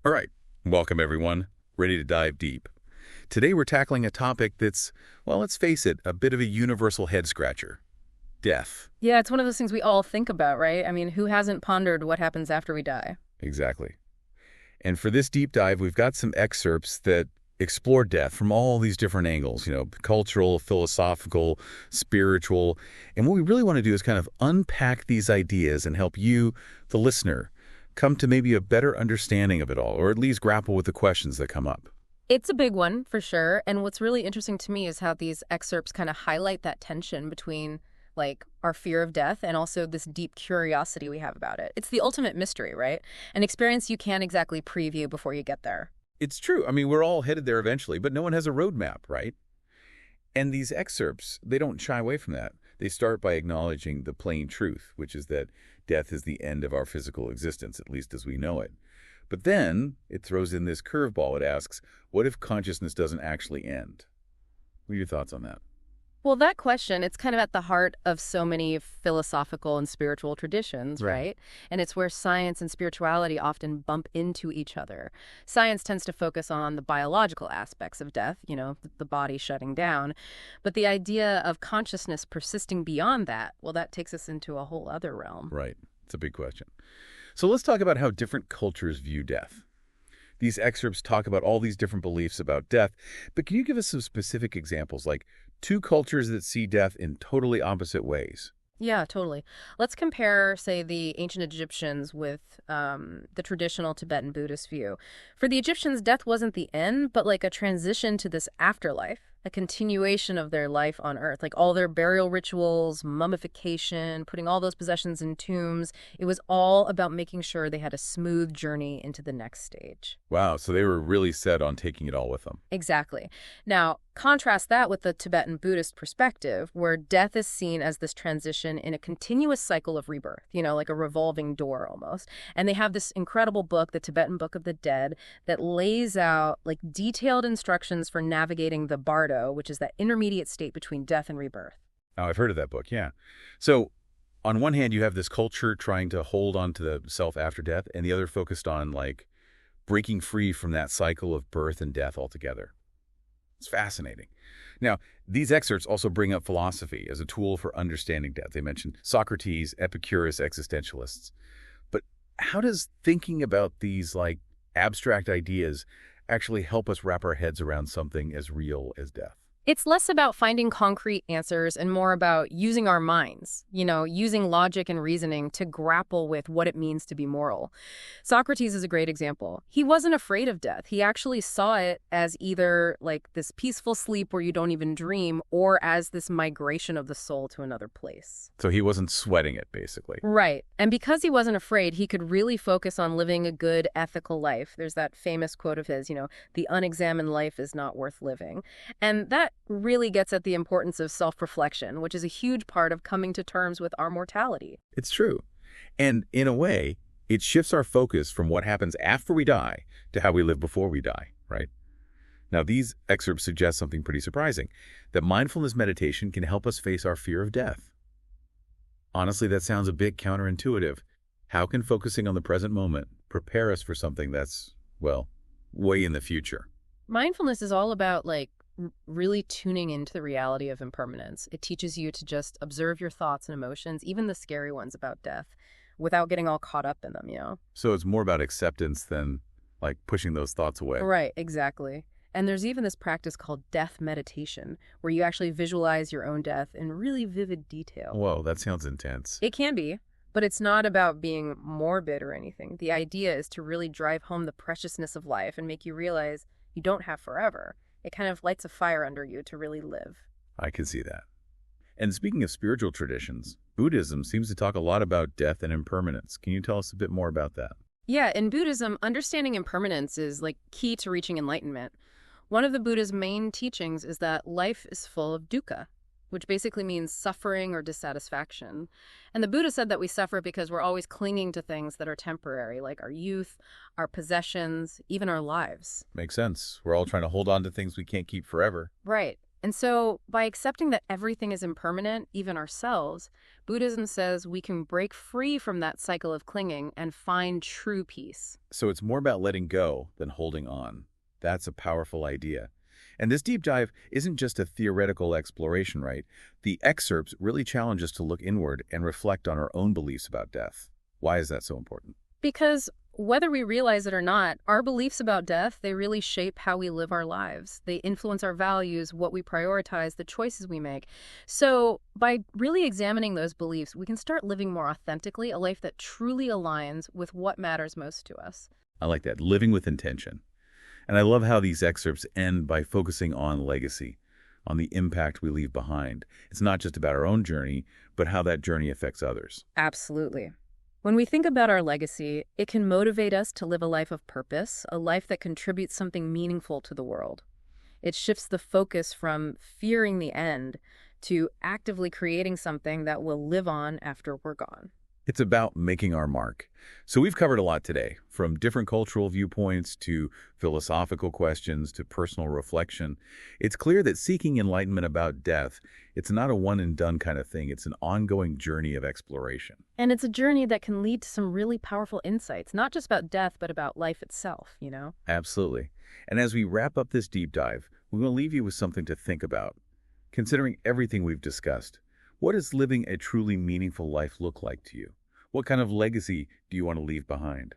All right, welcome everyone. Ready to dive deep. Today we're tackling a topic that's, well, let's face it, a bit of a universal head-scratcher. Death. Yeah, it's one of those things we all think about, right? I mean, who hasn't pondered what happens after we die? Exactly. And for this deep dive, we've got some excerpts that explore death from all these different angles, cultural, philosophical, spiritual. And what we really want to do is kind of unpack these ideas and help you, the listener, come to maybe a better understanding of it all, or at least grapple with the questions that come up. It's a big one, for sure. And what's really interesting to me is how these excerpts kind of highlight that tension between, like, our fear of death and also this deep curiosity we have about it. It's the ultimate mystery, right? An experience you can't exactly preview before you get there. It's true. I mean, we're all headed there eventually, but no one has a roadmap, right? And these excerpts, they don't shy away from that. They start by acknowledging the plain truth, which is that death is the end of our physical existence, at least as we know it. But then it throws in this curveball. It asks, what if consciousness doesn't actually end? What are your thoughts on that? Well, that question, it's kind of at the heart of so many philosophical and spiritual traditions, Right. right? And it's where science and spirituality often bump into each other. Science tends to focus on the biological aspects of death, the body shutting down. But the idea of consciousness persisting beyond that, well, that takes us into a whole other realm. Right. It's a big question. So let's talk about how different cultures view death. These excerpts talk about all these different beliefs about death, but can you give us some specific examples, like two cultures that see death in totally opposite ways? Yeah, totally. Let's compare, say, the ancient Egyptians with the traditional Tibetan Buddhist view. For the Egyptians, death wasn't the end, but like a transition to this afterlife, a continuation of their life on Earth. Like all their burial rituals, mummification, putting all those possessions in tombs. It was all about making sure they had a smooth journey into the next stage. Wow, so they were really set on taking it all with them. Exactly. Now, contrast that with the Tibetan Buddhist perspective, where death is seen as this transition in a continuous cycle of rebirth, like a revolving door almost. And they have this incredible book, the Tibetan Book of the Dead, that lays out like detailed instructions for navigating the bardo, which is that intermediate state between death and rebirth. Oh, I've heard of that book, yeah. So on one hand, you have this culture trying to hold on to the self after death, and the other focused on, like, breaking free from that cycle of birth and death altogether. It's fascinating. Now, these excerpts also bring up philosophy as a tool for understanding death. They mention Socrates, Epicurus, existentialists. But how does thinking about these, like, abstract ideas actually help us wrap our heads around something as real as death? It's less about finding concrete answers and more about using our minds, using logic and reasoning to grapple with what it means to be moral. Socrates is a great example. He wasn't afraid of death. He actually saw it as either like this peaceful sleep where you don't even dream, or as this migration of the soul to another place. So he wasn't sweating it, basically. Right. And because he wasn't afraid, he could really focus on living a good, ethical life. There's that famous quote of his, the unexamined life is not worth living. And that really gets at the importance of self-reflection, which is a huge part of coming to terms with our mortality. It's true. And in a way, it shifts our focus from what happens after we die to how we live before we die, right? Now, these excerpts suggest something pretty surprising, that mindfulness meditation can help us face our fear of death. Honestly, that sounds a bit counterintuitive. How can focusing on the present moment prepare us for something that's, well, way in the future? Mindfulness is all about, like, really tuning into the reality of impermanence. It teaches you to just observe your thoughts and emotions, even the scary ones about death, without getting all caught up in them. So it's more about acceptance than, like, pushing those thoughts away. Right, exactly. And there's even this practice called death meditation, where you actually visualize your own death in really vivid detail. Whoa, that sounds intense. It can be, but it's not about being morbid or anything. The idea is to really drive home the preciousness of life and make you realize you don't have forever. It kind of lights a fire under you to really live. I can see that. And speaking of spiritual traditions, Buddhism seems to talk a lot about death and impermanence. Can you tell us a bit more about that? Yeah, in Buddhism, understanding impermanence is like key to reaching enlightenment. One of the Buddha's main teachings is that life is full of dukkha, which basically means suffering or dissatisfaction. And the Buddha said that we suffer because we're always clinging to things that are temporary, like our youth, our possessions, even our lives. Makes sense. We're all trying to hold on to things we can't keep forever. Right. And so, by accepting that everything is impermanent, even ourselves, Buddhism says we can break free from that cycle of clinging and find true peace. So it's more about letting go than holding on. That's a powerful idea. And this deep dive isn't just a theoretical exploration, right? The excerpts really challenge us to look inward and reflect on our own beliefs about death. Why is that so important? Because whether we realize it or not, our beliefs about death, they really shape how we live our lives. They influence our values, what we prioritize, the choices we make. So by really examining those beliefs, we can start living more authentically, a life that truly aligns with what matters most to us. I like that, living with intention. And I love how these excerpts end by focusing on legacy, on the impact we leave behind. It's not just about our own journey, but how that journey affects others. Absolutely. When we think about our legacy, it can motivate us to live a life of purpose, a life that contributes something meaningful to the world. It shifts the focus from fearing the end to actively creating something that will live on after we're gone. It's about making our mark. So we've covered a lot today, from different cultural viewpoints to philosophical questions to personal reflection. It's clear that seeking enlightenment about death, it's not a one-and-done kind of thing. It's an ongoing journey of exploration. And it's a journey that can lead to some really powerful insights, not just about death, but about life itself. Absolutely. And as we wrap up this deep dive, we will leave you with something to think about. Considering everything we've discussed, what does living a truly meaningful life look like to you? What kind of legacy do you want to leave behind?